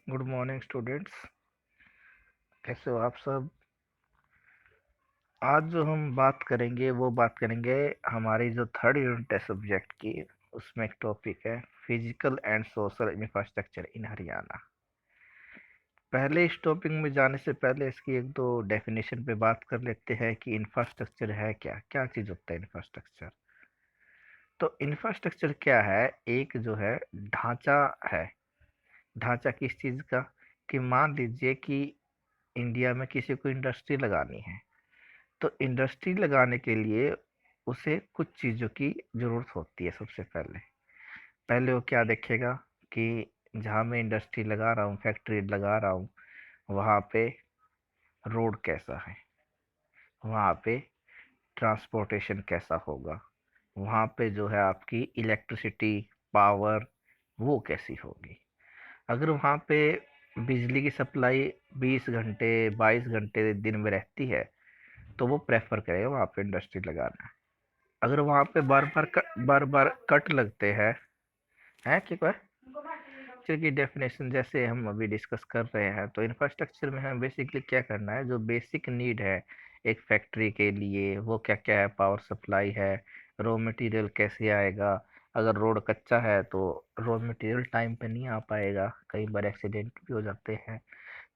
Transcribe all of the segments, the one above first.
Good morning students. कैसे हो आप सब? आज जो हम बात करेंगे वो बात करेंगे हमारी जो थर्ड यूनिट है सब्जेक्ट की। उसमें एक टॉपिक है physical and social infrastructure in Haryana. पहले इस टॉपिक में जाने से पहले इसकी एक दो डेफिनेशन पे बात कर लेते हैं कि इंफ्रास्ट्रक्चर है क्या, क्या चीज़ होता है इंफ्रास्ट्रक्चर। तो इंफ्रास्ट्रक्चर क्या है? एक जो है ढांचा है। ढांचा किस चीज़ का? कि मान लीजिए कि इंडिया में किसी को इंडस्ट्री लगानी है, तो इंडस्ट्री लगाने के लिए उसे कुछ चीज़ों की ज़रूरत होती है। सबसे पहले पहले वो क्या देखेगा कि जहाँ मैं इंडस्ट्री लगा रहा हूँ, फैक्ट्री लगा रहा हूँ, वहाँ पे रोड कैसा है, वहाँ पे ट्रांसपोर्टेशन कैसा होगा, वहाँ पे जो है आपकी इलेक्ट्रिसिटी, पावर, वो कैसी होगी। अगर वहाँ पे बिजली की सप्लाई 20 घंटे 22 घंटे दिन में रहती है तो वो प्रेफर करेगा वहाँ पे इंडस्ट्री लगाना। अगर वहाँ पे बार बार कट लगते हैं, है कि क्या? की डेफिनेशन जैसे हम अभी डिस्कस कर रहे हैं, तो इंफ्रास्ट्रक्चर में हमें बेसिकली क्या करना है, जो बेसिक नीड है एक फैक्ट्री के लिए वो क्या क्या है। पावर सप्लाई है, रॉ मटेरियल कैसे आएगा। अगर रोड कच्चा है तो रॉ मटेरियल टाइम पे नहीं आ पाएगा, कई बार एक्सीडेंट भी हो जाते हैं।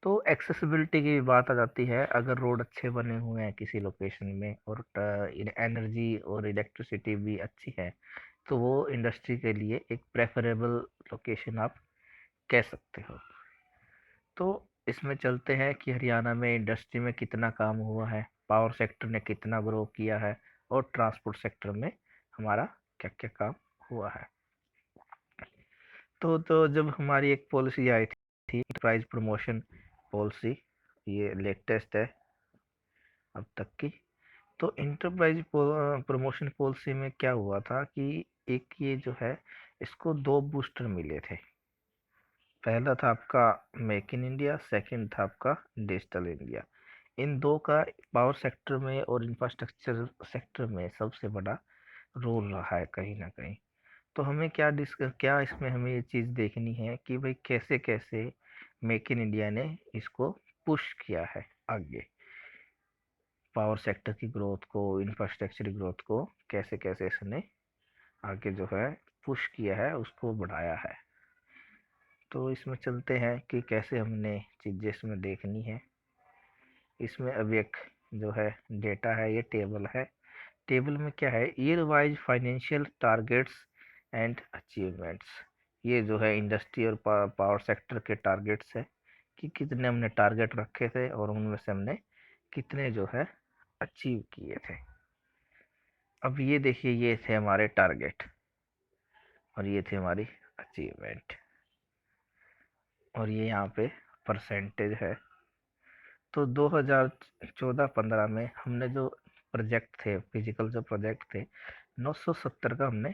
तो एक्सेसिबिलिटी की भी बात आ जाती है। अगर रोड अच्छे बने हुए हैं किसी लोकेशन में और एनर्जी और इलेक्ट्रिसिटी भी अच्छी है, तो वो इंडस्ट्री के लिए एक प्रेफरेबल लोकेशन आप कह सकते हो। तो इसमें चलते हैं कि हरियाणा में इंडस्ट्री में कितना काम हुआ है, पावर सेक्टर ने कितना ग्रो किया है, और ट्रांसपोर्ट सेक्टर में हमारा क्या क्या काम हुआ है। तो जब हमारी एक पॉलिसी आई थी प्राइस प्रमोशन पॉलिसी, ये लेटेस्ट है अब तक की। तो इंटरप्राइज प्रमोशन पॉलिसी में क्या हुआ था कि एक ये जो है, इसको दो बूस्टर मिले थे। पहला था आपका मेक इन इंडिया, सेकंड था आपका डिजिटल इंडिया। इन दो का पावर सेक्टर में और इंफ्रास्ट्रक्चर सेक्टर में सबसे बड़ा रोल रहा है कहीं ना कहीं। तो हमें क्या इसमें हमें ये चीज़ देखनी है कि भाई कैसे कैसे मेक इन इंडिया ने इसको पुश किया है आगे। पावर सेक्टर की ग्रोथ को, इंफ्रास्ट्रक्चर की ग्रोथ को कैसे कैसे इसने आगे जो है पुश किया है, उसको बढ़ाया है। तो इसमें चलते हैं कि कैसे हमने चीज़ें इसमें देखनी है। इसमें अब एक जो है डेटा है, ये टेबल है। टेबल में क्या है, year wise financial targets and achievements. ये जो है इंडस्ट्री और पावर सेक्टर के टारगेट्स है कि कितने हमने टारगेट रखे थे और उनमें से हमने कितने जो है अचीव किए थे। अब ये देखिए, ये थे हमारे टारगेट और ये थे हमारी अचीवमेंट, और ये यहाँ पे परसेंटेज है। तो 2014-15 में हमने जो प्रोजेक्ट थे, फिजिकल जो प्रोजेक्ट थे, 970 का हमने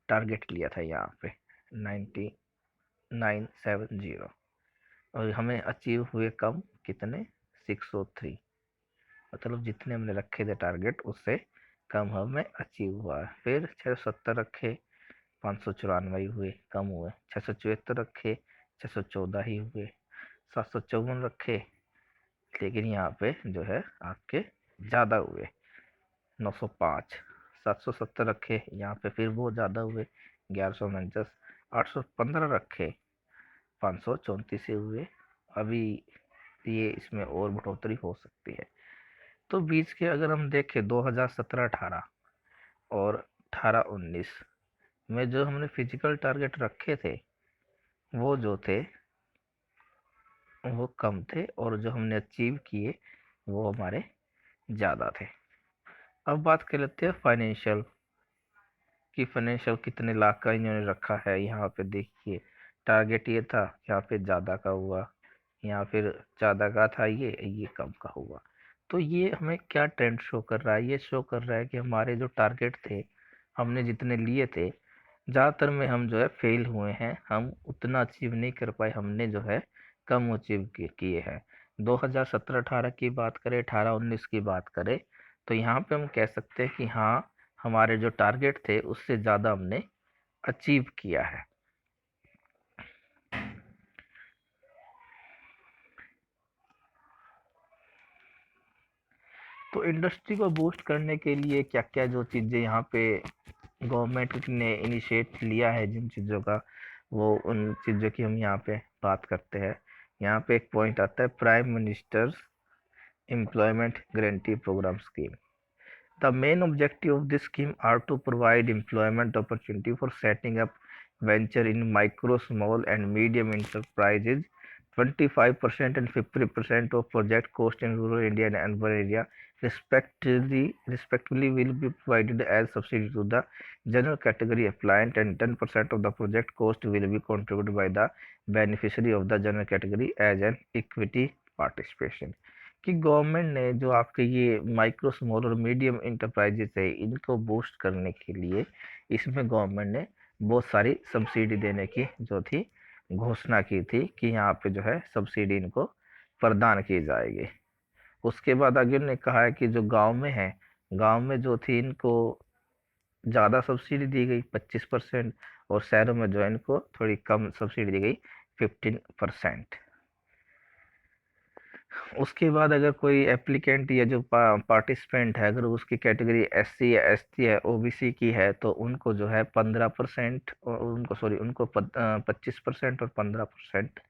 टारगेट लिया था यहाँ पे, 9970। और हमें अचीव हुए कम कितने, 603। मतलब जितने हमने रखे थे टारगेट उससे कम हमें अचीव हुआ। फिर 670 रखे, 594 हुए, कम हुए। 674 रखे, 614 ही हुए। 754 रखे, लेकिन यहाँ पे जो है आपके ज़्यादा हुए, 905। 770 रखे, यहाँ पे फिर बहुत ज़्यादा हुए, 1149। 815 रखे, 534 से हुए। अभी ये इसमें और बढ़ोतरी हो सकती है। तो बीच के अगर हम देखें 2017-18 और 18-19 में जो हमने फिजिकल टारगेट रखे थे, वो जो थे वो कम थे, और जो हमने अचीव किए वो हमारे ज़्यादा थे। अब बात कर लेते हैं फाइनेंशियल कि फाइनेंशियल कितने लाख का इन्होंने रखा है। यहाँ पे देखिए टारगेट ये था, यहाँ पे ज़्यादा का हुआ, यहाँ फिर ज़्यादा का था, ये कम का हुआ। तो ये हमें क्या ट्रेंड शो कर रहा है? ये शो कर रहा है कि हमारे जो टारगेट थे, हमने जितने लिए थे, ज़्यादातर में हम जो है फेल हुए हैं। हम उतना अचीव नहीं कर पाए, हमने जो है कम अचीव किए हैं। 2017-18 की बात करें, 18-19 की बात करें, तो यहाँ पे हम कह सकते हैं कि हाँ, हमारे जो टारगेट थे उससे ज़्यादा हमने अचीव किया है। तो इंडस्ट्री को बूस्ट करने के लिए क्या क्या जो चीज़ें यहाँ पे गवर्नमेंट ने इनिशिएट लिया है जिन चीज़ों का, वो उन चीज़ों की हम यहाँ पे बात करते हैं। यहाँ पे एक पॉइंट आता है prime minister's employment guarantee programme scheme. The main objective of this scheme are to provide employment opportunity for setting up venture in micro, small and medium enterprises. 25% and 50% of project cost in rural India and urban area respectively will be provided as subsidy to the general category applicant, and 10% of the project cost will be contributed by the beneficiary of the general category as an equity participation। कि government ने जो आपके ये micro small और medium enterprises है इनको boost करने के लिए इसमें गवर्नमेंट ने बहुत सारी सब्सिडी देने की जो थी घोषणा की थी कि यहाँ पे जो है सब्सिडी इनको प्रदान की जाएगी। उसके बाद आगे उन्होंने कहा है कि जो गांव में है, गांव में जो थी इनको ज़्यादा सब्सिडी दी गई 25%, और शहरों में जो है इनको थोड़ी कम सब्सिडी दी गई 15%। उसके बाद अगर कोई एप्लीकेंट या जो पार्टिसिपेंट है अगर उसकी कैटेगरी SC या ST है, OBC की है, तो उनको जो है 15% और उनको 25% और 15%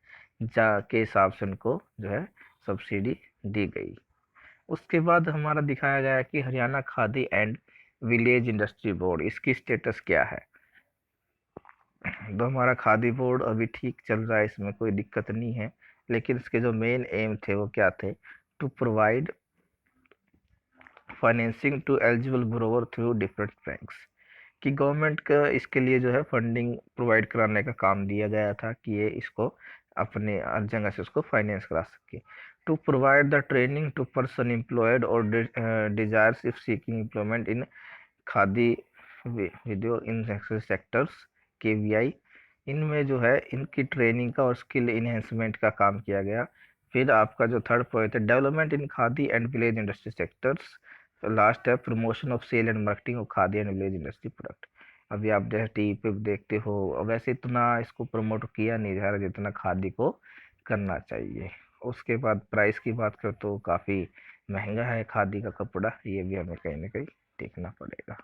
जा के हिसाब से उनको जो है सब्सिडी दी गई। उसके बाद हमारा दिखाया गया है कि Haryana khadi and village industry board, इसकी स्टेटस क्या है। तो हमारा खादी बोर्ड अभी ठीक चल रहा है, इसमें कोई दिक्कत नहीं है, लेकिन इसके जो मेन एम थे वो क्या थे, to provide financing to eligible borrower through different banks. कि गवर्नमेंट का इसके लिए जो है फंडिंग प्रोवाइड कराने का काम दिया गया था कि ये इसको अपने हर जगह से उसको फाइनेंस करा सके। To provide the training to person employed और desires if seeking employment in khadi वीडियो इन सेक्टर्स KVI, इनमें जो है इनकी ट्रेनिंग का और स्किल इन्हेंसमेंट का काम किया गया। फिर आपका जो थर्ड पॉइंट है development in khadi and village industry sectors. Last है promotion of sale and marketing of khadi and village industry product. अभी आप जैसे टीवी पे देखते हो, वैसे इतना इसको प्रमोट किया नहीं जा रहा जितना खादी को करना चाहिए। उसके बाद प्राइस की बात करें तो काफ़ी महंगा है खादी का कपड़ा, ये भी हमें कहीं ना कहीं देखना पड़ेगा।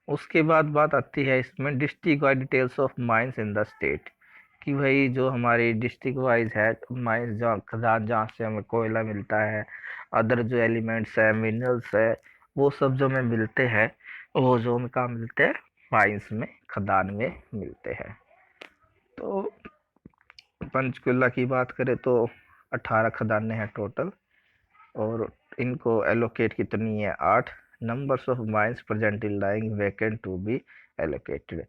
उसके बाद बात आती है इसमें district wise details of mines in the state. कि भाई जो हमारी डिस्ट्रिक्ट वाइज है माइंस, जहाँ खदान जहाँ से हमें कोयला मिलता है, अदर जो एलिमेंट्स है मिनरल्स है, वो सब जो हमें मिलते हैं वो जो हमें कहाँ मिलते हैं, माइंस में, खदान में मिलते हैं। तो पंचकुला की बात करें तो 18 खदानें हैं टोटल, और इनको एलोकेट कितनी है, 8। Numbers of mines presently lying vacant to be allocated,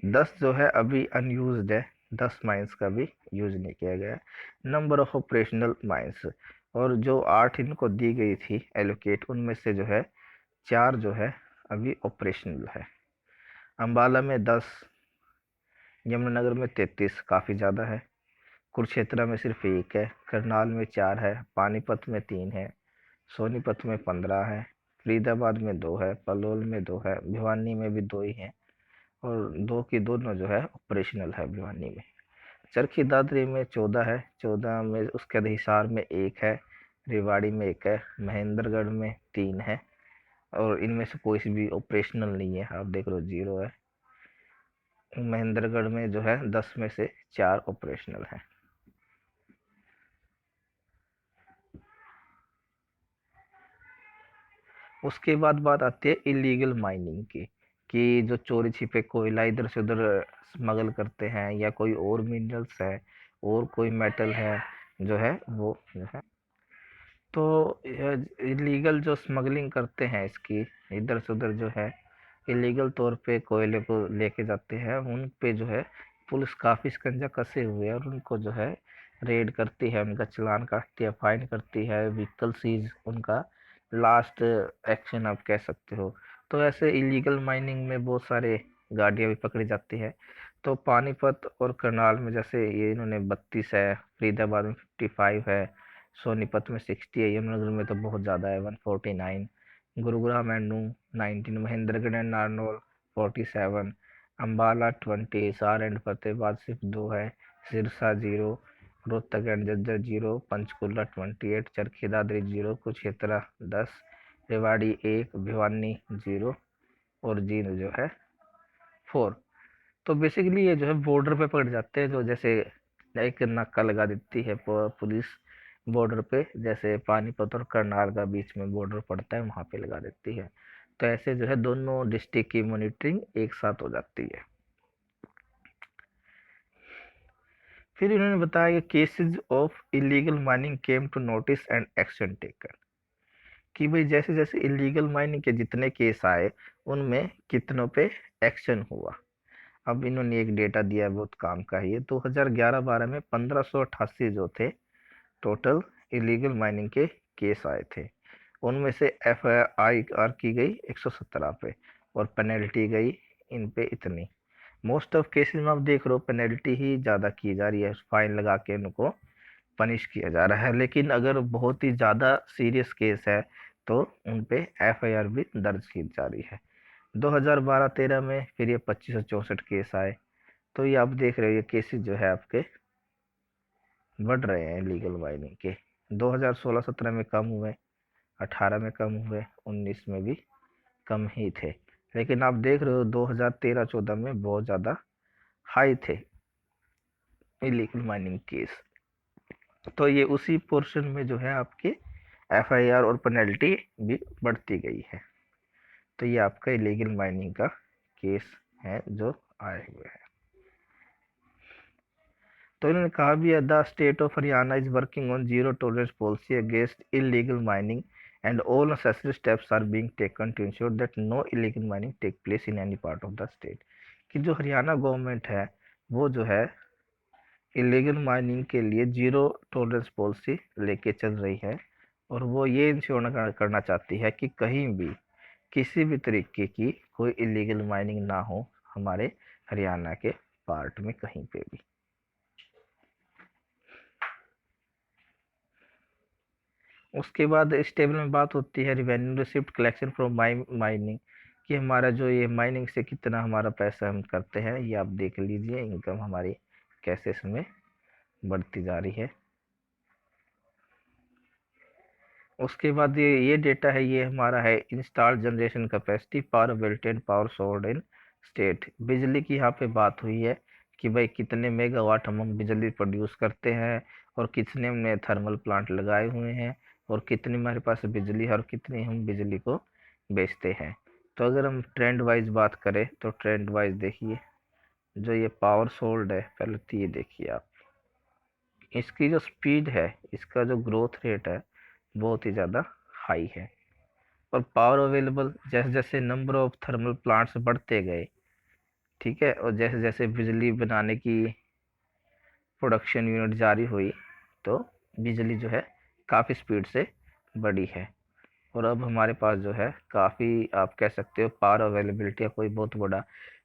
10 जो है अभी अनयूज्ड है, 10 माइंस का भी यूज नहीं किया गया है। नंबर ऑफ ऑपरेशनल माइंस, और जो 8 इनको दी गई थी एलोकेट, उनमें से जो है 4 जो है अभी ऑपरेशनल है। अम्बाला में 10, यमुनानगर में 33, काफ़ी ज़्यादा है। कुरुक्षेत्र में सिर्फ 1 है, करनाल में 4 है, पानीपत में 3 है, सोनीपत में 15 है, फरीदाबाद में 2 है, पलवल में 2 है, भिवानी में भी 2 ही हैं, और 2 की दोनों जो है ऑपरेशनल है भिवानी में। चरखी दादरी में 14 है, 14 में उसके बाद हिसार में 1 है, रेवाड़ी में 1 है, महेंद्रगढ़ में 3 है, और इनमें से कोई सी भी ऑपरेशनल नहीं है, आप देख लो 0 है। महेंद्रगढ़ में जो है 10 में से 4 ऑपरेशनल है। उसके बाद बात आती है इलीगल माइनिंग की, कि जो चोरी छिपे कोयला इधर से उधर स्मगल करते हैं, या कोई और मिनरल्स है और कोई मेटल है जो है वो जो है, तो इलीगल जो स्मगलिंग करते हैं इसकी, इधर से उधर जो है इलीगल तौर पे कोयले को लेके जाते हैं, उन पे जो है पुलिस काफ़ी शिकंजा कसे हुए है, और उनको जो है रेड करती है, उनका चालान काटती है, फाइन करती है, व्हीकल सीज उनका लास्ट एक्शन आप कह सकते हो। तो ऐसे इलीगल माइनिंग में बहुत सारे गाड़ियाँ भी पकड़ी जाती है। तो पानीपत और करनाल में जैसे ये इन्होंने 32 है, फरीदाबाद में 55 है, सोनीपत में 60 है, यमुनानगर में तो बहुत ज़्यादा है 149, गुरुग्राम एंड नू 19, महेंद्रगढ़ एंड नारनौल 47, अम्बाला 20, हिसार एंड फतेहाबाद सिर्फ 2 है, सिरसा 0, रोहतक एंड झज्जर 0, पंचकुला 28, चरखी दादरी 0, कुरुक्षेत्र 10, रेवाड़ी 1, भिवानी 0 और जींद जो है 4। तो बेसिकली ये जो है बॉर्डर पे पड़ जाते हैं, जो जैसे एक नाका लगा देती है पुलिस बॉर्डर पे, जैसे पानीपत और करनाल का बीच में बॉर्डर पड़ता है वहां पे लगा देती है। तो ऐसे जो है दोनों डिस्ट्रिक्ट की मॉनिटरिंग एक साथ हो जाती है। फिर इन्होंने बताया कि cases of illegal mining came to notice and action taken, कि भाई जैसे जैसे इलीगल माइनिंग के जितने केस आए उनमें कितनों पे एक्शन हुआ। अब इन्होंने एक डेटा दिया है, बहुत काम का है ये। 2011-12 में 1588 जो थे टोटल इलीगल माइनिंग के केस आए थे, उनमें से FIR की गई 117 पे और पेनल्टी गई इन पे इतनी। मोस्ट ऑफ केसेस में आप देख रहे हो पेनल्टी ही ज़्यादा की जा रही है, फाइन लगा के इनको पनिश किया जा रहा है। लेकिन अगर बहुत ही ज़्यादा सीरियस केस है तो उन पे FIR भी दर्ज की जा रही है। 2012-13 में फिर ये 2564 केस आए। तो ये आप देख रहे हो ये केसेस जो है आपके बढ़ रहे हैं लीगल माइनिंग के। 2016-17 में कम हुए, 18 में कम हुए, 19 में भी कम ही थे। लेकिन आप देख रहे हो 2013-14 में बहुत ज़्यादा हाई थे इलीगल माइनिंग केस। तो ये उसी पोर्शन में जो है आपके FIR और पेनल्टी भी बढ़ती गई है। तो ये आपका इलीगल माइनिंग का केस है जो आए हुए हैं। तो इन्होंने कहा भी है the state of Haryana is working on zero tolerance policy against illegal mining and all necessary steps are being taken to ensure that no illegal mining take place in any part of the state. कि जो Haryana government है वो जो है illegal mining के लिए zero tolerance policy लेके चल रही है, और वो ये इंश्योर करना चाहती है कि कहीं भी किसी भी तरीके की कोई इलीगल माइनिंग ना हो हमारे हरियाणा के पार्ट में कहीं पे भी। उसके बाद इस टेबल में बात होती है revenue receipt collection from mining, कि हमारा जो ये माइनिंग से कितना हमारा पैसा हम करते हैं, ये आप देख लीजिए इनकम हमारी कैसे इसमें बढ़ती जा रही है। उसके बाद ये डेटा है, ये हमारा है install generation capacity power availability and power sold in state. बिजली की यहाँ पे बात हुई है कि भाई कितने मेगावाट हम बिजली प्रोड्यूस करते हैं, और कितने हमने थर्मल प्लांट लगाए हुए हैं, और कितनी हमारे पास बिजली है, और कितनी हम बिजली को बेचते हैं। तो अगर हम ट्रेंड वाइज बात करें तो ट्रेंड वाइज देखिए, जो ये पावर सोल्ड है पहले तो ये देखिए आप, इसकी जो स्पीड है, इसका जो ग्रोथ रेट है बहुत ही ज़्यादा हाई है। और पावर अवेलेबल जैसे जैसे नंबर ऑफ थर्मल प्लांट्स बढ़ते गए, ठीक है, और जैसे जैसे बिजली बनाने की प्रोडक्शन यूनिट जारी हुई तो बिजली जो है काफ़ी स्पीड से बढ़ी है। और अब हमारे पास जो है काफ़ी आप कह सकते हो पावर अवेलेबिलिटी का कोई बहुत बड़ा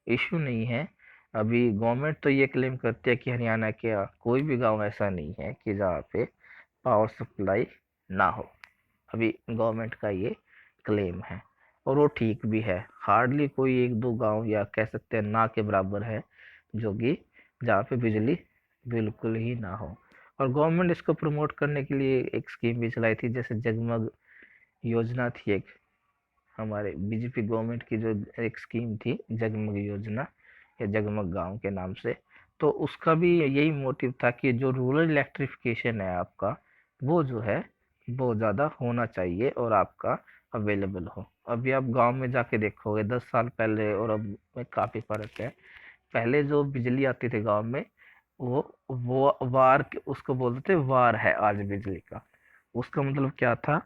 इशू नहीं है। अभी गवर्नमेंट तो ये क्लेम करती है कि हरियाणा के कोई भी गांव ऐसा नहीं है कि जहाँ पे पावर सप्लाई ना हो। अभी गवर्नमेंट का ये क्लेम है, और वो ठीक भी है। हार्डली कोई एक दो गांव या कह सकते हैं ना के बराबर है जो कि जहाँ पे बिजली बिल्कुल ही ना हो। और गवर्नमेंट इसको प्रमोट करने के लिए एक स्कीम भी चलाई थी, जैसे जगमग योजना थी एक, हमारे बीजेपी गवर्नमेंट की जो एक स्कीम थी जगमग योजना या जगमग गांव के नाम से। तो उसका भी यही मोटिव था कि जो रूरल इलेक्ट्रिफिकेशन है आपका वो जो है बहुत ज़्यादा होना चाहिए और आपका अवेलेबल हो। अभी आप गांव में जाके देखोगे 10 साल पहले और अब में काफ़ी फर्क है। पहले जो बिजली आती थी गांव में वो उसको बोलते थे वार है आज बिजली का। उसका मतलब क्या था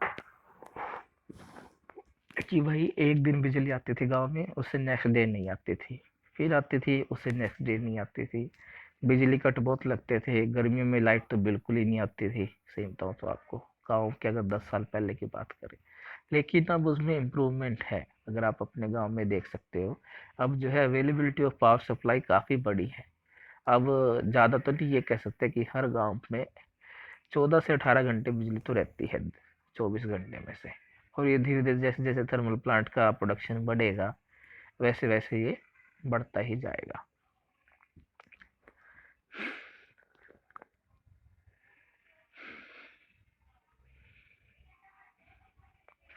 कि भाई एक दिन बिजली आती थी गांव में, उससे नेक्स्ट डे नहीं आती थी, फिर आती थी उससे नेक्स्ट डे नहीं आती थी। बिजली कट बहुत लगते थे, गर्मियों में लाइट तो बिल्कुल ही नहीं आती थी। सही बताऊँ तो आपको गाँव के अगर 10 साल पहले की बात करें, लेकिन अब उसमें इम्प्रूवमेंट है, अगर आप अपने गांव में देख सकते हो। अब जो है अवेलेबिलिटी ऑफ पावर सप्लाई काफ़ी बड़ी है। अब ज़्यादा तो नहीं ये कह सकते कि हर गांव में 14 से 18 घंटे बिजली तो रहती है 24 घंटे में से। और ये धीरे धीरे जैसे जैसे थर्मल प्लांट का प्रोडक्शन बढ़ेगा वैसे वैसे ये बढ़ता ही जाएगा।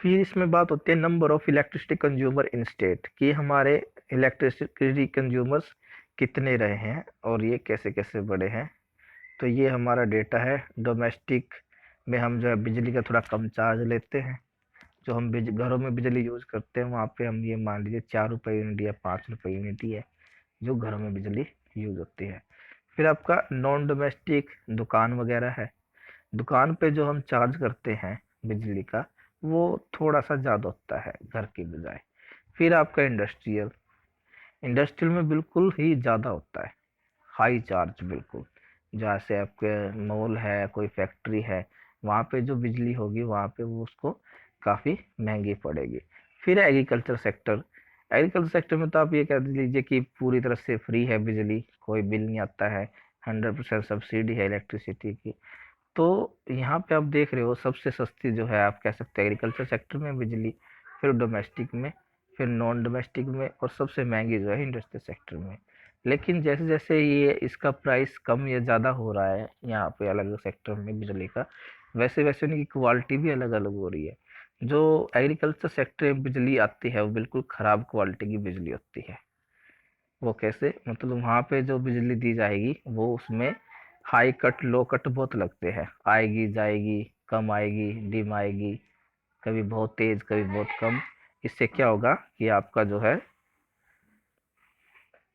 फिर इसमें बात होती है number of electricity consumer in state, कि हमारे इलेक्ट्रिसिटी कंज्यूमर्स कितने रहे हैं और ये कैसे कैसे बढ़े हैं। तो ये हमारा डेटा है। डोमेस्टिक में हम जो है बिजली का थोड़ा कम चार्ज लेते हैं। जो हम घरों में बिजली यूज़ करते हैं वहाँ पे हम ये मान लीजिए 4 रुपये यूनिट या 5 रुपये यूनिट ही है जो घरों में बिजली यूज़ होती है। फिर आपका नॉन डोमेस्टिक दुकान वगैरह है। दुकान पे जो हम चार्ज करते हैं बिजली का वो थोड़ा सा ज़्यादा होता है घर की बजाय। फिर आपका इंडस्ट्रियल, इंडस्ट्रियल में बिल्कुल ही ज़्यादा होता है, हाई चार्ज बिल्कुल। जैसे आपके मॉल है, कोई फैक्ट्री है, वहाँ पे जो बिजली होगी वहाँ पे वो उसको काफ़ी महंगी पड़ेगी। फिर एग्रीकल्चर सेक्टर, एग्रीकल्चर सेक्टर में तो आप ये कह लीजिए कि पूरी तरह से फ्री है बिजली, कोई बिल नहीं आता है, 100% सब्सिडी है इलेक्ट्रिसिटी की। तो यहाँ पे आप देख रहे हो सबसे सस्ती जो है आप कह सकते हैं एग्रीकल्चर सेक्टर में बिजली, फिर डोमेस्टिक में, फिर नॉन डोमेस्टिक में, और सबसे महंगी जो है इंडस्ट्रियल सेक्टर में। लेकिन जैसे जैसे ये इसका प्राइस कम या ज़्यादा हो रहा है यहाँ पे अलग अलग सेक्टर में बिजली का, वैसे वैसे उनकी क्वालिटी भी अलग अलग हो रही है। जो एग्रीकल्चर सेक्टर में बिजली आती है वो बिल्कुल ख़राब क्वालिटी की बिजली होती है। वो कैसे, मतलब वहाँ पे जो बिजली दी जाएगी वो उसमें हाई कट लो कट बहुत लगते हैं, आएगी जाएगी, कम आएगी डिम आएगी, कभी बहुत तेज कभी बहुत कम। इससे क्या होगा कि आपका जो है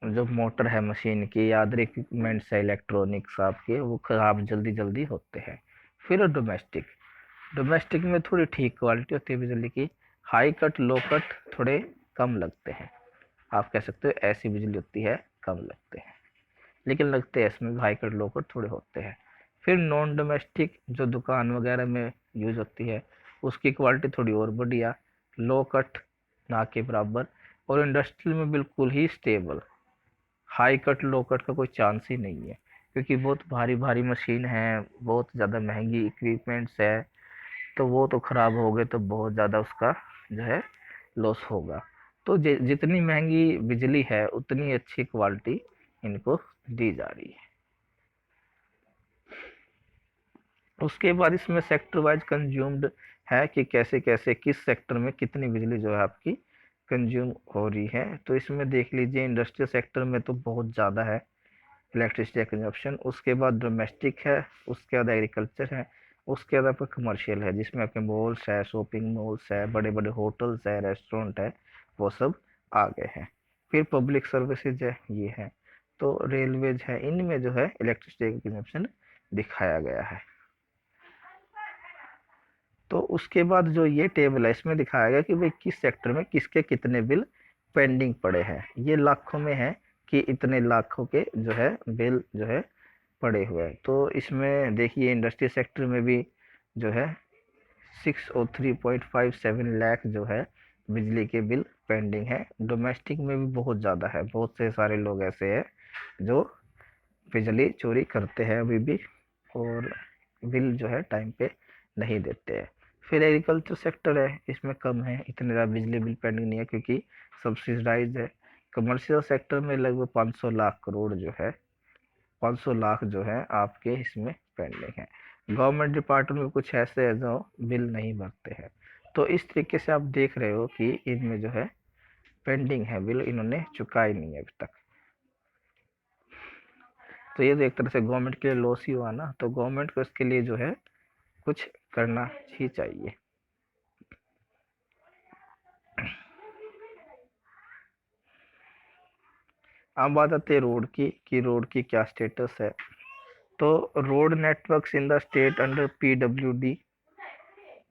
जो मोटर है मशीन की या अदर इक्विपमेंट्स है इलेक्ट्रॉनिक्स आपके वो खराब जल्दी जल्दी होते हैं। फिर डोमेस्टिक, डोमेस्टिक में थोड़ी ठीक क्वालिटी होती है बिजली की, हाई कट लो कट थोड़े कम लगते हैं। आप कह सकते हो ऐसी बिजली होती है कम लगते हैं, लेकिन लगते हैं इसमें हाई कट लो कट थोड़े होते हैं। फिर नॉन डोमेस्टिक जो दुकान वगैरह में यूज होती है उसकी क्वालिटी थोड़ी और बढ़िया, लो कट ना के बराबर, और इंडस्ट्रियल में बिल्कुल ही स्टेबल, हाई कट लो कट का कोई चांस ही नहीं है, क्योंकि बहुत भारी भारी मशीन है, बहुत ज़्यादा महंगी इक्विपमेंट्स है, तो वो तो ख़राब हो गए तो बहुत ज़्यादा उसका जो है लॉस होगा। तो जितनी महंगी बिजली है उतनी अच्छी क्वालिटी इनको दी जा रही है। उसके बाद इसमें सेक्टर वाइज कंज्यूम्ड है कि कैसे कैसे किस सेक्टर में कितनी बिजली जो है आपकी कंज्यूम हो रही है। तो इसमें देख लीजिए इंडस्ट्रियल सेक्टर में तो बहुत ज़्यादा है इलेक्ट्रिसिटी कंजप्शन। उसके बाद डोमेस्टिक है, उसके बाद एग्रीकल्चर है, उसके बाद आपका कमर्शियल है जिसमें आपके मॉल्स है, शॉपिंग मॉल्स है, बड़े बड़े होटल्स है, रेस्टोरेंट है, वो सब आ गए हैं। फिर पब्लिक सर्विसेज है, ये है। तो रेलवेज है, इनमें जो है इलेक्ट्रिसिटी कंजप्शन दिखाया गया है। तो उसके बाद जो ये टेबल है इसमें दिखाया गया कि भाई किस सेक्टर में किसके कितने बिल पेंडिंग पड़े हैं। ये लाखों में है कि इतने लाखों के जो है बिल जो है पड़े हुए हैं। तो इसमें देखिए इंडस्ट्री सेक्टर में भी जो है 603.57 लाख जो है बिजली के बिल पेंडिंग है। डोमेस्टिक में भी बहुत ज़्यादा है, बहुत से सारे लोग ऐसे हैं जो बिजली चोरी करते हैं अभी भी और बिल जो है टाइम पे नहीं देते हैं। फिर एग्रीकल्चर सेक्टर है, इसमें कम है, इतने ज़्यादा बिजली बिल पेंडिंग नहीं है क्योंकि सब्सिडाइज है। कमर्शियल सेक्टर में लगभग 500 लाख करोड़ जो है, 500 लाख जो है आपके इसमें पेंडिंग है। गवर्नमेंट डिपार्टमेंट में कुछ ऐसे है जो बिल नहीं भरते हैं। तो इस तरीके से आप देख रहे हो कि इनमें जो है पेंडिंग है बिल, इन्होंने चुकाई नहीं है अभी तक। तो ये तो एक तरह से गवर्नमेंट के लिए लॉस ही हुआ ना, तो गवर्नमेंट को इसके लिए जो है कुछ करना ही चाहिए। अब बात आती है रोड की कि रोड की क्या स्टेटस है। तो road networks in the state under PWD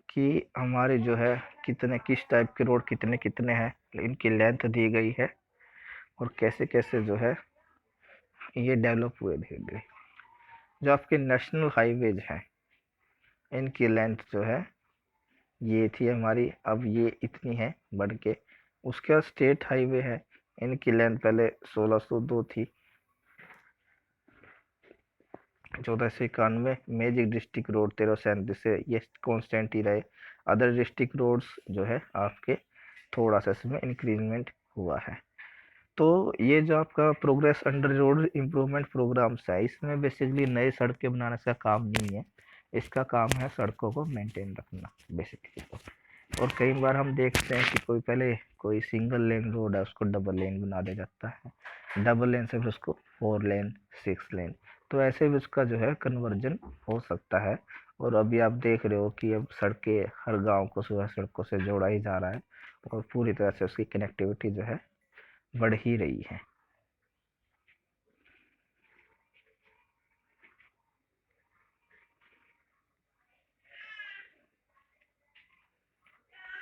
की हमारे जो है कितने किस टाइप के रोड कितने कितने हैं, इनकी लेंथ दी गई है और कैसे कैसे जो है ये डेवलप हुए धीरे धीरे। जो आपके नेशनल हाईवेज हैं इनकी लेंथ जो है ये थी हमारी, अब ये इतनी है बढ़ के। उसके बाद स्टेट हाईवे है, इनकी लेंथ पहले 1602 थी, 1491 मैजिक डिस्ट्रिक्ट रोड 1337 से ये कांस्टेंट ही रहे। अदर डिस्ट्रिक्ट रोड्स जो है आपके थोड़ा सा इसमें इंक्रीजमेंट हुआ है। तो ये जो आपका progress under road improvement programmes है, इसमें बेसिकली नए सड़कें बनाने का काम नहीं है, इसका काम है सड़कों को मेंटेन रखना बेसिकली। और कई बार हम देखते हैं कि कोई सिंगल लेन रोड है उसको डबल लेन बना दिया जाता है, डबल लेन से फिर उसको 4 लेन 6 लेन, तो ऐसे भी उसका जो है कन्वर्जन हो सकता है। और अभी आप देख रहे हो कि अब सड़कें हर गांव को सुबह सड़कों से जोड़ा ही जा रहा है और पूरी तरह से उसकी कनेक्टिविटी जो है बढ़ ही रही है।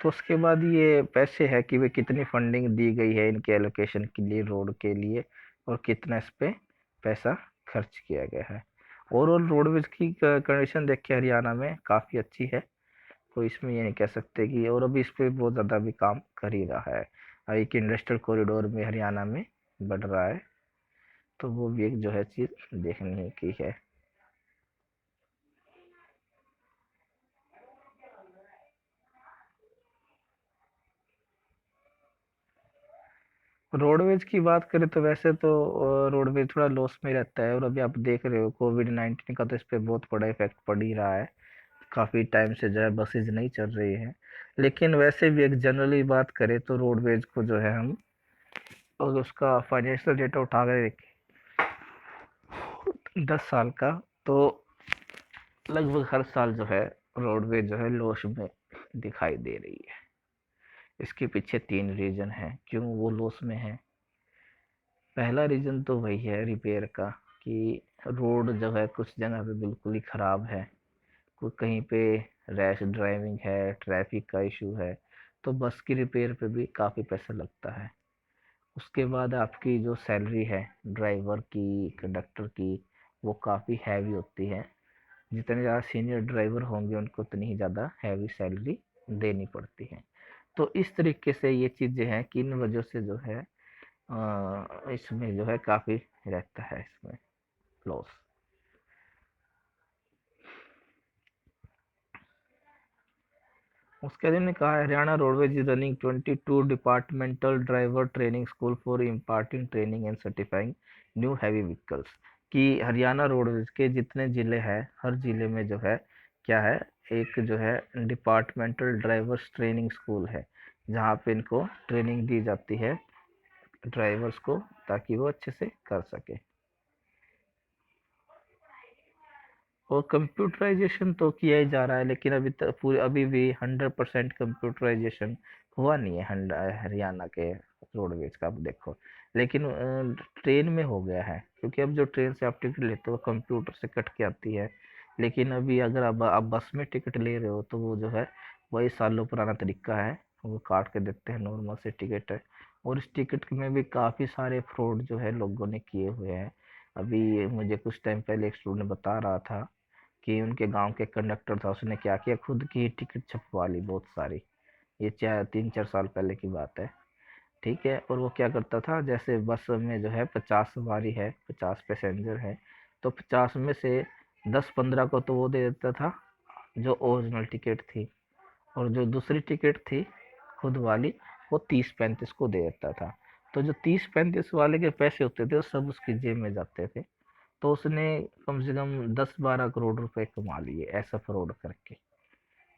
तो उसके बाद ये पैसे है कि वे कितनी फंडिंग दी गई है इनके एलोकेशन के लिए रोड के लिए, और कितना इस पे पैसा खर्च किया गया है। ओवरऑल रोडवेज की कंडीशन देख के हरियाणा में काफ़ी अच्छी है, कोई इसमें ये नहीं कह सकते कि, और अभी इस पे बहुत ज़्यादा भी काम कर ही रहा है। एक इंडस्ट्रियल कॉरिडोर में हरियाणा में बढ़ रहा है, तो वो भी एक जो है चीज़ देखने की है। रोडवेज की बात करें तो वैसे तो रोडवेज थोड़ा लॉस में रहता है, और अभी आप देख रहे हो कोविड-19 का तो इस पे बहुत बड़ा इफेक्ट पड़ ही रहा है। काफ़ी टाइम से जो है बसेज नहीं चल रही हैं। लेकिन वैसे भी एक जनरली बात करें तो रोडवेज को जो है हम, और उसका फाइनेंशियल डेटा उठा कर देखें 10 साल का, तो लगभग हर साल जो है रोडवेज जो है लॉस में दिखाई दे रही है। इसके पीछे 3 रीजन है क्यों वो लॉस में है। पहला रीजन तो वही है रिपेयर का, कि रोड जो है कुछ जगह पे बिल्कुल ही ख़राब है, कोई कहीं पे रैश ड्राइविंग है, ट्रैफिक का इशू है, तो बस की रिपेयर पे भी काफ़ी पैसा लगता है। उसके बाद आपकी जो सैलरी है ड्राइवर की, कंडक्टर की, वो काफ़ी हैवी होती है। जितने ज़्यादा सीनियर ड्राइवर होंगे उनको उतनी ही ज़्यादा हैवी सैलरी देनी पड़ती है। तो इस तरीके से ये चीज़ें हैं कि इन वजह से जो है इसमें जो है काफ़ी रहता है इसमें लॉस। उसके बाद इन्होंने कहा है Haryana roadways is running 22 departmental driver training school for imparting training and certifying new heavy vehicles. कि हरियाणा रोडवेज के जितने ज़िले हैं हर ज़िले में जो है क्या है, एक जो है डिपार्टमेंटल ड्राइवर्स ट्रेनिंग स्कूल है, जहाँ पे इनको ट्रेनिंग दी जाती है ड्राइवर्स को, ताकि वो अच्छे से कर सके। और कंप्यूटराइजेशन तो किया ही जा रहा है, लेकिन अभी तक पूरे अभी भी 100% कंप्यूटराइजेशन हुआ नहीं है हरियाणा के रोडवेज का, आप देखो। लेकिन ट्रेन में हो गया है, क्योंकि अब जो ट्रेन से आप टिकट लेते हो कंप्यूटर से कट के आती है। लेकिन अभी अगर आप बस में टिकट ले रहे हो तो वो जो है वही सालों पुराना तरीका है, वो काट के देते हैं नॉर्मल से टिकट है। और इस टिकट में भी काफ़ी सारे फ्रॉड जो है लोगों ने किए हुए हैं। अभी मुझे कुछ टाइम पहले एक स्टूडेंट बता रहा था कि उनके गांव के कंडक्टर था, उसने क्या किया, खुद की टिकट छपवा ली बहुत सारी। ये 3-4 साल पहले की बात है, ठीक है। और वो क्या करता था, जैसे बस में जो है 50 सवारी है, 50 पैसेंजर है, तो 50 में से 10-15 को तो वो दे देता था जो ओरिजिनल टिकट थी, और जो दूसरी टिकट थी खुद वाली, वो 30-35 को दे देता था। तो जो 30-35 वाले के पैसे होते थे वो सब उसकी जेब में जाते थे। तो उसने कम से कम 10-12 करोड़ रुपए कमा लिए ऐसा फ्रॉड करके।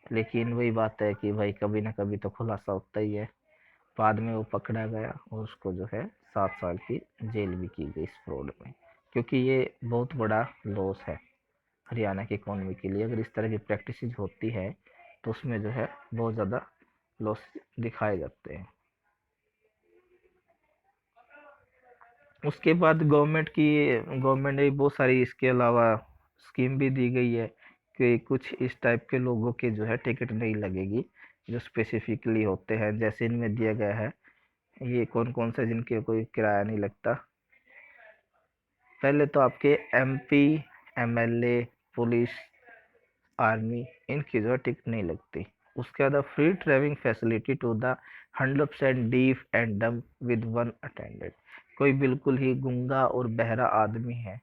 लेकिन वही बात है कि भाई कभी ना कभी तो खुलासा होता ही है। बाद में वो पकड़ा गया और उसको जो है 7 साल की जेल भी की गई इस फ्रॉड में, क्योंकि ये बहुत बड़ा लॉस है हरियाणा की इकोनॉमी के लिए। अगर इस तरह की प्रैक्टिस होती है तो उसमें जो है बहुत ज़्यादा लॉस दिखाए जाते हैं। उसके बाद गवर्नमेंट ने बहुत सारी इसके अलावा स्कीम भी दी गई है कि कुछ इस टाइप के लोगों के जो है टिकट नहीं लगेगी, जो स्पेसिफिकली होते हैं। जैसे इनमें दिया गया है ये कौन कौन से जिनके कोई किराया नहीं लगता। पहले तो आपके एमपी, एमएलए, पुलिस, आर्मी, इनकी जो है टिकट नहीं लगती। उसके बाद free travelling facility to the 100% deaf and dumb with one attendant. कोई बिल्कुल ही गूंगा और बहरा आदमी है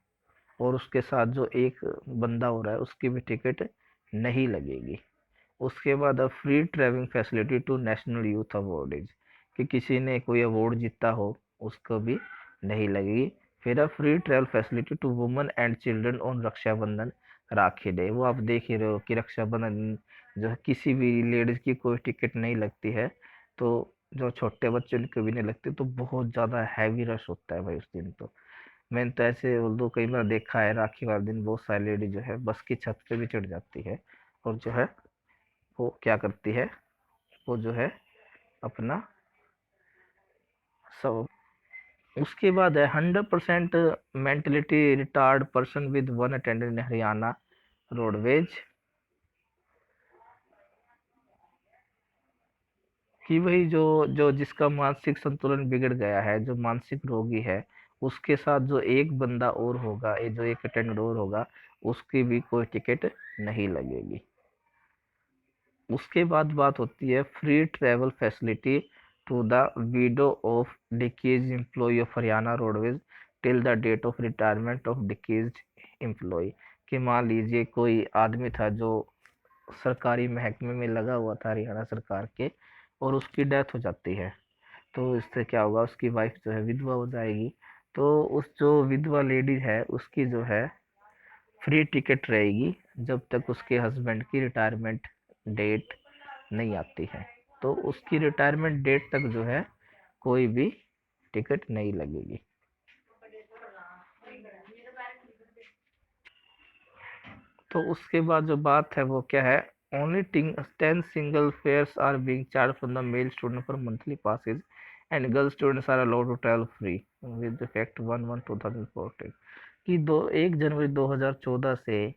और उसके साथ जो एक बंदा हो रहा है उसकी भी टिकट नहीं लगेगी। उसके बाद अब free travelling facility to national youth award, कि किसी ने कोई अवार्ड जीता हो उसको भी नहीं लगेगी। फिर अब free travel facility to women and children on Rakshabandhan Rakhi day. वो आप देख ही रहे हो कि रक्षाबंधन जो है किसी भी लेडीज की कोई टिकट नहीं लगती है, तो जो छोटे बच्चे उनके भी नहीं लगते, तो बहुत ज़्यादा हैवी रश होता है भाई उस दिन। तो मैंने तो ऐसे उर्दू कई बार देखा है, राखी वाले दिन बहुत सारी लेडी जो है बस की छत पे भी चढ़ जाती है और जो है वो क्या करती है, वो जो है अपना सब। उसके बाद है 100% mentality retard person with one attendant in Haryana roadways, कि वही जो जो जिसका मानसिक संतुलन बिगड़ गया है, जो मानसिक रोगी है, उसके साथ जो एक बंदा और होगा, ये जो एक अटेंडेंट और होगा, उसकी भी कोई टिकट नहीं लगेगी। उसके बाद बात होती है free travel facility to the widow of decays employ of Haryana roadways till the date of retirement of decays employ, कि मान लीजिए कोई आदमी था जो सरकारी महकमे में लगा हुआ था हरियाणा सरकार के, और उसकी डेथ हो जाती है, तो इससे क्या होगा, उसकी वाइफ जो है विधवा हो जाएगी। तो उस जो विधवा लेडी है उसकी जो है फ्री टिकट रहेगी जब तक उसके हस्बैंड की रिटायरमेंट डेट नहीं आती है। तो उसकी रिटायरमेंट डेट तक जो है कोई भी टिकट नहीं लगेगी। तो उसके बाद जो बात है वो क्या है, only 10 single fares are being charge from the male student for monthly passes and girl students are allowed to travel free with effect 1/1/2014, कि 1 जनवरी 2014 से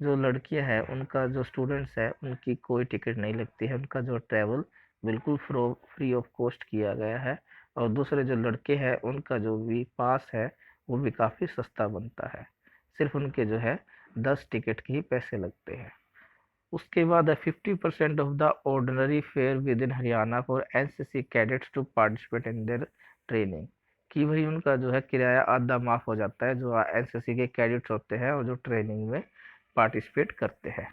जो लड़कियां हैं उनका जो स्टूडेंट्स है उनकी कोई टिकट नहीं लगती है, उनका जो ट्रैवल बिल्कुल फ्री ऑफ कॉस्ट किया गया है। और दूसरे जो लड़के हैं उनका जो भी पास है वो भी काफ़ी सस्ता बनता है, सिर्फ उनके जो है 10 टिकट के ही पैसे लगते हैं। उसके बाद 50% of the ordinary fare within Haryana for NCC cadets to participate in their training, कि वही उनका जो है किराया आधा माफ हो जाता है जो एनसीसी के कैडेट्स होते हैं और जो ट्रेनिंग में पार्टिसिपेट करते हैं।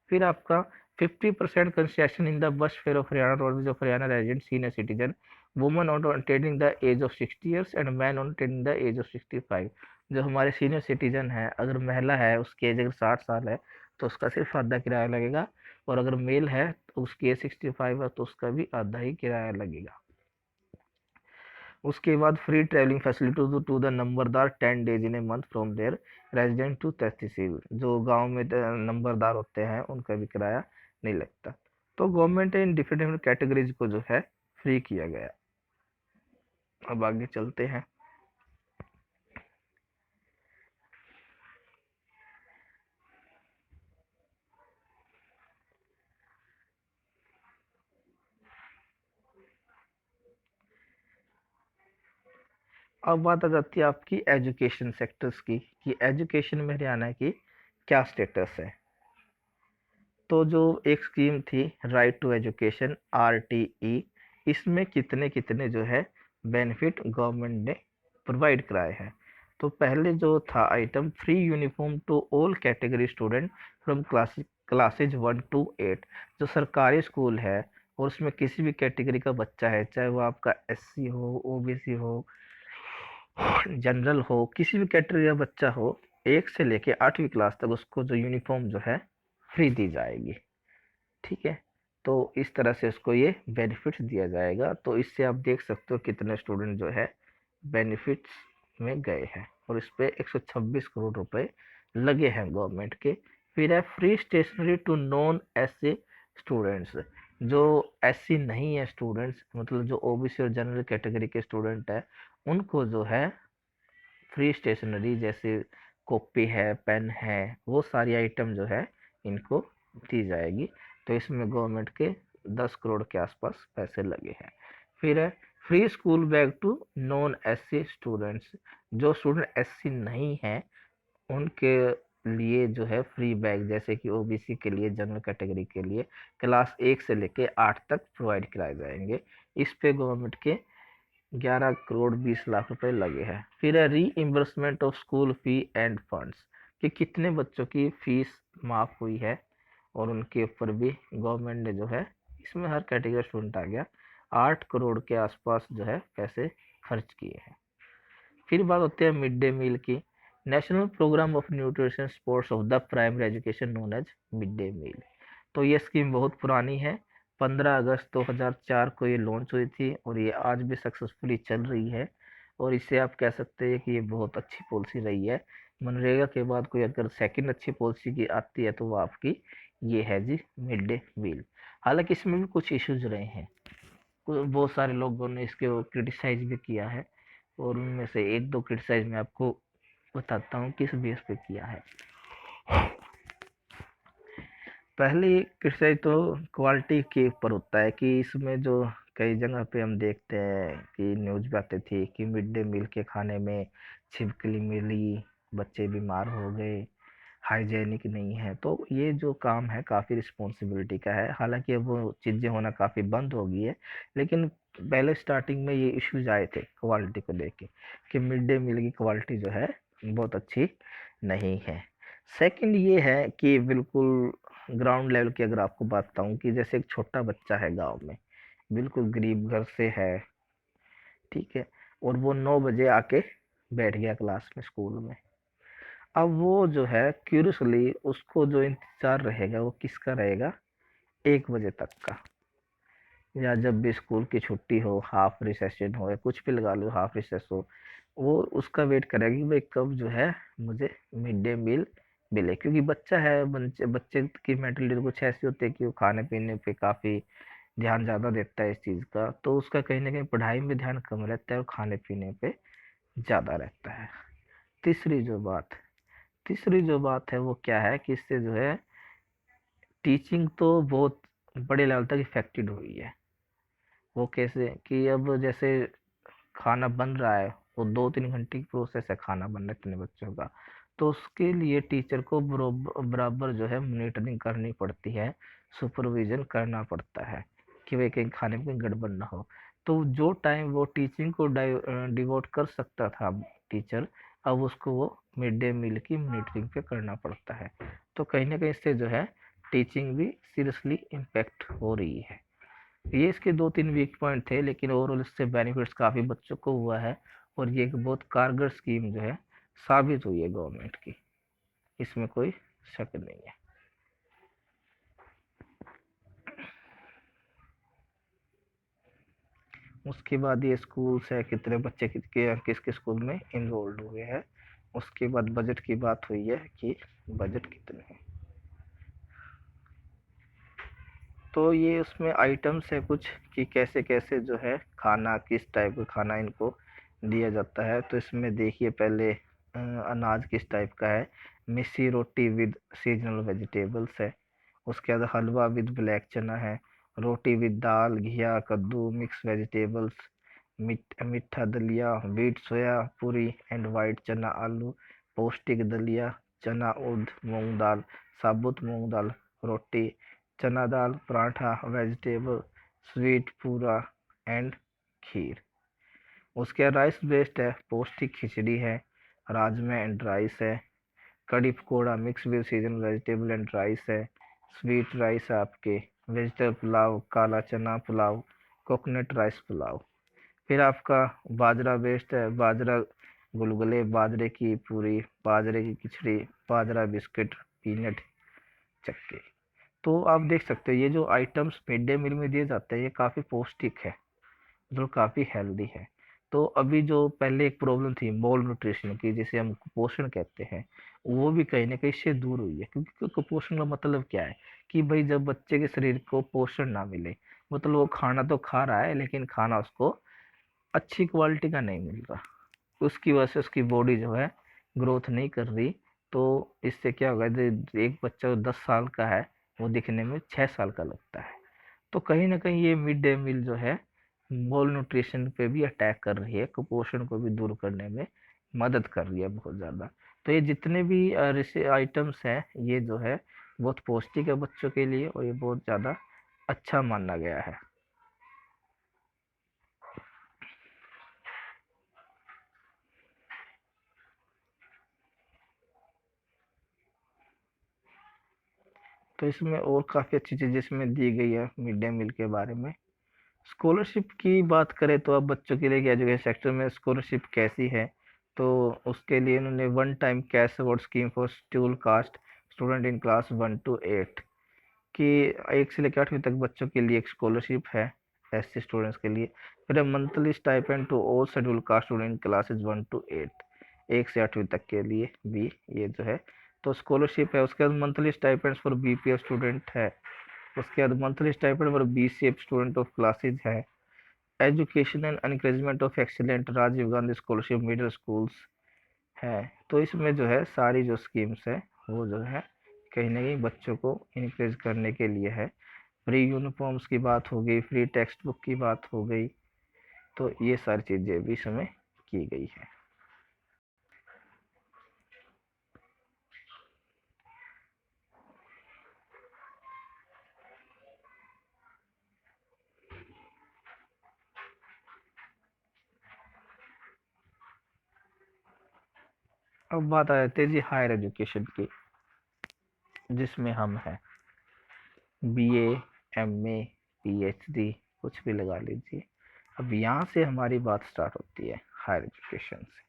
फिर आपका 50% concession in the bus fare of Haryana Roadways of Haryana resident senior citizen woman on attaining the age of 60 years and man on attaining the age of 65। जो हमारे सीनियर सिटीजन है, अगर महिला है उसकी एज अगर 60 साल है तो उसका सिर्फ आधा किराया लगेगा, और अगर मेल है तो उसकी एज 65 है तो उसका भी आधा ही किराया लगेगा। उसके बाद free travelling facility to the numberdar 10 days in a month from their resident to tehsil, जो गांव में नंबरदार होते हैं उनका भी किराया नहीं लगता। तो गवर्नमेंट ने इन डिफरेंट डिफरेंट कैटेगरीज को जो है फ्री किया गया। अब आगे चलते हैं। अब बात आ जाती है आपकी एजुकेशन सेक्टर्स की, कि एजुकेशन में हरियाणा की क्या स्टेटस है। तो जो एक स्कीम थी राइट टू एजुकेशन RTE, इसमें कितने कितने जो है बेनिफिट गवर्नमेंट ने प्रोवाइड कराए हैं। तो पहले जो था item free uniform to all category student from classes 1 to 8, जो सरकारी स्कूल है और उसमें किसी भी कैटेगरी का बच्चा है, चाहे वो आपका SC हो, OBC हो, जनरल हो, किसी भी कैटेगरी का बच्चा हो, 1 से लेके 8वीं क्लास तक उसको जो यूनिफॉर्म जो है फ्री दी जाएगी। ठीक है, तो इस तरह से उसको ये बेनिफिट्स दिया जाएगा। तो इससे आप देख सकते हो कितने स्टूडेंट जो है बेनिफिट्स में गए हैं, और इस पे 126 करोड़ रुपए लगे हैं गवर्नमेंट के। फिर है free stationery to non SC students, जो SC नहीं है स्टूडेंट्स, मतलब जो OBC और जनरल कैटेगरी के स्टूडेंट है, उनको जो है फ्री स्टेशनरी जैसे कॉपी है, पेन है, वो सारी आइटम जो है इनको दी जाएगी। तो इसमें गवर्नमेंट के 10 करोड़ के आसपास पैसे लगे हैं। फिर है free school bag to non SC students, जो स्टूडेंट SC नहीं है उनके लिए जो है फ्री बैग, जैसे कि OBC के लिए, जनरल कैटेगरी के लिए क्लास 1 से लेके 8 तक प्रोवाइड कराए जाएंगे। इस पे गवर्नमेंट के 11 करोड़ 20 लाख रुपए लगे हैं। फिर है reimbursement of school fee end funds, कि कितने बच्चों की फीस माफ हुई है और उनके ऊपर भी गवर्नमेंट ने जो है, इसमें हर कैटेगरी स्टूडेंट आ गया, 8 करोड़ के आसपास जो है पैसे खर्च किए हैं। फिर बात होती है मिड डे मील की। National programme of nutrition supports of the primary education known as mid day meal. तो ये स्कीम बहुत पुरानी है, 15 अगस्त 2004 को ये लॉन्च हुई थी और ये आज भी सक्सेसफुली चल रही है। और इसे आप कह सकते हैं कि ये बहुत अच्छी पॉलिसी रही है। मनरेगा के बाद कोई अगर सेकंड अच्छी पॉलिसी की आती है तो वो आपकी ये है जी, मिड डे मील। हालांकि इसमें भी कुछ इश्यूज रहे हैं, बहुत सारे लोगों ने इसके क्रिटिसाइज भी किया है, और उनमें से एक दो क्रिटिसाइज मैं आपको बताता हूँ किस बेस पे किया है। पहली क्रिटिसाइज तो क्वालिटी के ऊपर होता है, कि इसमें जो कई जगह पे हम देखते हैं कि न्यूज में आती थी कि मिड डे मील के खाने में छिपकली मिली, बच्चे बीमार हो गए, हाइजेनिक नहीं है। तो ये जो काम है काफ़ी रिस्पॉन्सिबिलिटी का है। हालांकि अब वो चीज़ें होना काफ़ी बंद हो गई है, लेकिन पहले स्टार्टिंग में ये इश्यूज आए थे क्वालिटी को लेके, कि मिड डे मील की क्वालिटी जो है बहुत अच्छी नहीं है। सेकंड ये है कि बिल्कुल ग्राउंड लेवल की अगर आपको बात बताऊं, कि जैसे एक छोटा बच्चा है गांव में, बिल्कुल गरीब घर से है, ठीक है, और वो 9 बजे आके बैठ गया क्लास में, स्कूल में। अब वो जो है क्यूरियसली उसको जो इंतजार रहेगा वो किसका रहेगा, 1 बजे तक का, या जब भी स्कूल की छुट्टी हो, हाफ रिसेशन हो या कुछ भी लगा लो, हाफ रिसेस हो, वो उसका वेट करेगा कि भाई कब जो है मुझे मिड डे मील मिले। क्योंकि बच्चा है, बच्चे बच्चे की मेंटलिटी कुछ ऐसी होती है कि वो खाने पीने पे काफ़ी ध्यान ज़्यादा देता है इस चीज़ का, तो उसका कहीं ना कहीं पढ़ाई में ध्यान कम रहता है और खाने पीने पे ज़्यादा रहता है। तीसरी जो बात तीसरी जो बात है वो क्या है, कि इससे जो है टीचिंग तो बहुत बड़े लेवल तक इफेक्टेड हुई है। वो कैसे, कि अब जैसे खाना बन रहा है, वो 2-3 घंटे की प्रोसेस है खाना बनना इतने बच्चों का, तो उसके लिए टीचर को बराबर जो है मॉनिटरिंग करनी पड़ती है, सुपरविजन करना पड़ता है, कि भाई कहीं खाने में कहीं गड़बड़ ना हो। तो जो टाइम वो टीचिंग को डिवोट कर सकता था टीचर, अब उसको वो मिड डे मील की मॉनिटरिंग पे करना पड़ता है। तो कहीं ना कहीं इससे जो है टीचिंग भी सीरियसली इम्पेक्ट हो रही है। ये इसके 2-3 वीक पॉइंट थे, लेकिन ओवरऑल इससे बेनिफिट्स काफ़ी बच्चों को हुआ है, और ये एक बहुत कारगर स्कीम जो है साबित हुई है गवर्नमेंट की, इसमें कोई शक नहीं है। उसके बाद ये स्कूल्स है, कितने बच्चे किसके स्कूल में इनरोल्ड हुए हैं। उसके बाद बजट की बात हुई है कि बजट कितने हैं। तो ये उसमें आइटम्स है कुछ, कि कैसे कैसे जो है खाना, किस टाइप का खाना इनको दिया जाता है। तो इसमें देखिए पहले अनाज किस टाइप का है, मिस्सी रोटी विद सीजनल वेजिटेबल्स है। उसके बाद हलवा विद ब्लैक चना है, रोटी विद दाल घिया कद्दू मिक्स वेजिटेबल्स, मीठा दलिया व्हीट सोया पूरी एंड वाइट चना आलू, पौष्टिक दलिया चना उर्द मूंग दाल, साबुत मूंग दाल रोटी, चना दाल पराठा वेजिटेबल स्वीट पूरा एंड खीर। उसके बाद राइस बेस्ड है, पौष्टिक खिचड़ी है, राजमा एंड राइस है, कड़ी pakora mix with season vegetable and rice है, स्वीट राइस है आपके, वेजिटेबल पुलाव काला चना पुलाव, कोकोनट राइस पुलाव। फिर आपका बाजरा बेस्ड है, बाजरा गुलगुले बाजरे की पूरी बाजरे की खिचड़ी बाजरा बिस्किट पीनट चक्के। तो आप देख सकते हो ये जो आइटम्स मिड डे मील में दिए जाते हैं ये काफ़ी पौष्टिक है, जो काफ़ी हेल्दी है। तो अभी जो पहले एक प्रॉब्लम थी मोल न्यूट्रिशन की, जिसे हम कुपोषण कहते हैं, वो भी कहीं ना कहीं इससे दूर हुई है। क्योंकि कुपोषण का मतलब क्या है, कि भाई जब बच्चे के शरीर को पोषण ना मिले, मतलब वो खाना तो खा रहा है लेकिन खाना उसको अच्छी क्वालिटी का नहीं मिल रहा, उसकी वजह से उसकी बॉडी जो है ग्रोथ नहीं कर रही। तो इससे क्या होगा, एक बच्चा जो 10 साल का है वो दिखने में 6 साल का लगता है। तो कहीं ना कहीं ये मिड डे मील जो है मोल न्यूट्रिशन पे भी अटैक कर रही है, कुपोषण को भी दूर करने में मदद कर रही है बहुत ज़्यादा। तो ये जितने भी आइटम्स हैं ये जो है बहुत पौष्टिक है बच्चों के लिए, और ये बहुत ज़्यादा अच्छा माना गया है। तो इसमें और काफ़ी अच्छी चीज़ इसमें दी गई है मिड डे मील के बारे में। स्कॉलरशिप की बात करें तो अब बच्चों के लिए कि एजुकेशन सेक्टर में स्कॉलरशिप कैसी है, तो उसके लिए इन्होंने one time cash award scheme for schedule caste student in class 1 to 8 कि 1 से लेकर 8वीं तक बच्चों के लिए एक स्कॉलरशिप है एससी स्टूडेंट्स के लिए। फिर monthly stipend to all schedule caste student in classes 1 to 8, 1 से 8वीं तक के लिए भी ये जो है तो स्कॉलरशिप है। उसके बाद monthly stipend for BPF student है। उसके बाद monthly stipend for BCF student of classes है। Education and encouragement of excellent Rajiv Gandhi scholarship middle schools है। तो इसमें जो है सारी जो स्कीम्स है वो जो है कहीं ना कहीं बच्चों को इनक्रेज करने के लिए है। फ्री यूनिफॉर्म्स की बात हो गई, फ्री टेक्स्ट बुक की बात हो गई, तो ये सारी चीज़ें भी इसमें की गई है। अब बात आ जाती है जी हायर एजुकेशन की, जिसमें हम हैं बीए, एमए, पीएचडी, कुछ भी लगा लीजिए। अब यहाँ से हमारी बात स्टार्ट होती है हायर एजुकेशन से।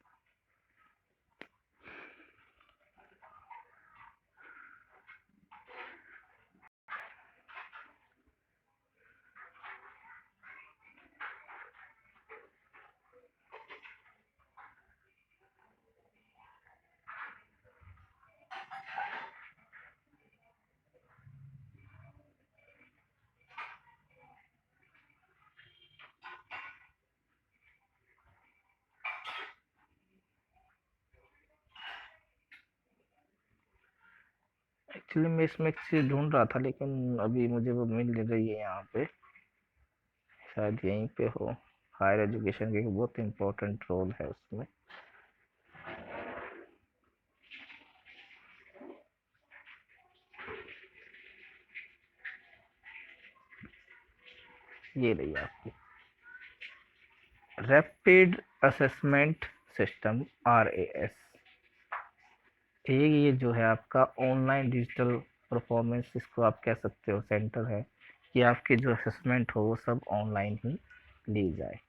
एक्चुअली मैं इसमें एक चीज़ ढूंढ रहा था लेकिन अभी मुझे वो मिल नहीं रही है यहाँ पे, शायद यहीं पे हो। हायर एजुकेशन का एक बहुत इम्पोर्टेंट रोल है उसमें। ये रही आपकी रैपिड असेसमेंट सिस्टम, RAS। ये जो है आपका ऑनलाइन डिजिटल परफॉर्मेंस, इसको आप कह सकते हो सेंटर है कि आपकी जो असेसमेंट हो वो सब ऑनलाइन ही ली जाए।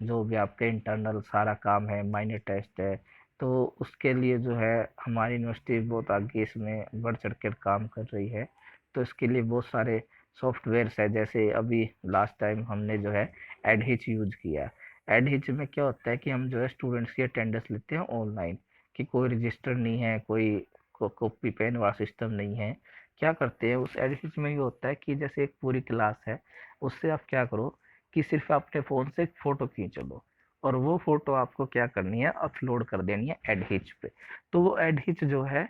जो भी आपके इंटरनल सारा काम है, माइनर टेस्ट है, तो उसके लिए जो है हमारी यूनिवर्सिटी बहुत आगे इसमें बढ़ चढ़ कर काम कर रही है। तो इसके लिए बहुत सारे सॉफ्टवेयर्स है, जैसे अभी लास्ट टाइम हमने जो है एडहिच यूज किया। एडहिच में क्या होता है कि हम जो है स्टूडेंट्स की अटेंडेंस लेते हैं ऑनलाइन, कि कोई रजिस्टर नहीं है, कोई कॉपी पेन वाला सिस्टम नहीं है। क्या करते हैं उस एडहिच में ये होता है कि जैसे एक पूरी क्लास है, उससे आप क्या करो कि सिर्फ अपने फ़ोन से एक फ़ोटो खींच लो और वो फ़ोटो आपको क्या करनी है, अपलोड कर देनी है एडहिच पे। तो वो एडहिच जो है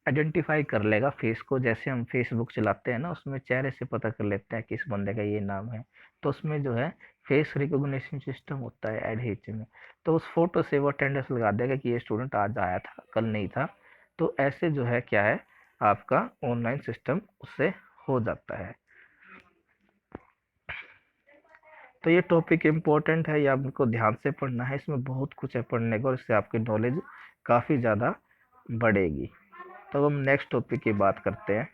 आइडेंटिफाई कर लेगा फेस को, जैसे हम फेसबुक चलाते हैं ना, उसमें चेहरे से पता कर लेते हैं कि इस बंदे का ये नाम है। तो उसमें जो है फेस रिकॉग्निशन सिस्टम होता है एडहिच में। तो उस फोटो से वो अटेंडेंस लगा देगा कि ये स्टूडेंट आज आया था, कल नहीं था। तो ऐसे जो है क्या है, आपका ऑनलाइन सिस्टम उससे हो जाता है। तो ये टॉपिक इम्पोर्टेंट है, ये आपको ध्यान से पढ़ना है, इसमें बहुत कुछ है पढ़ने को और इससे आपकी नॉलेज काफ़ी ज़्यादा बढ़ेगी। तो अब हम नेक्स्ट टॉपिक की बात करते हैं।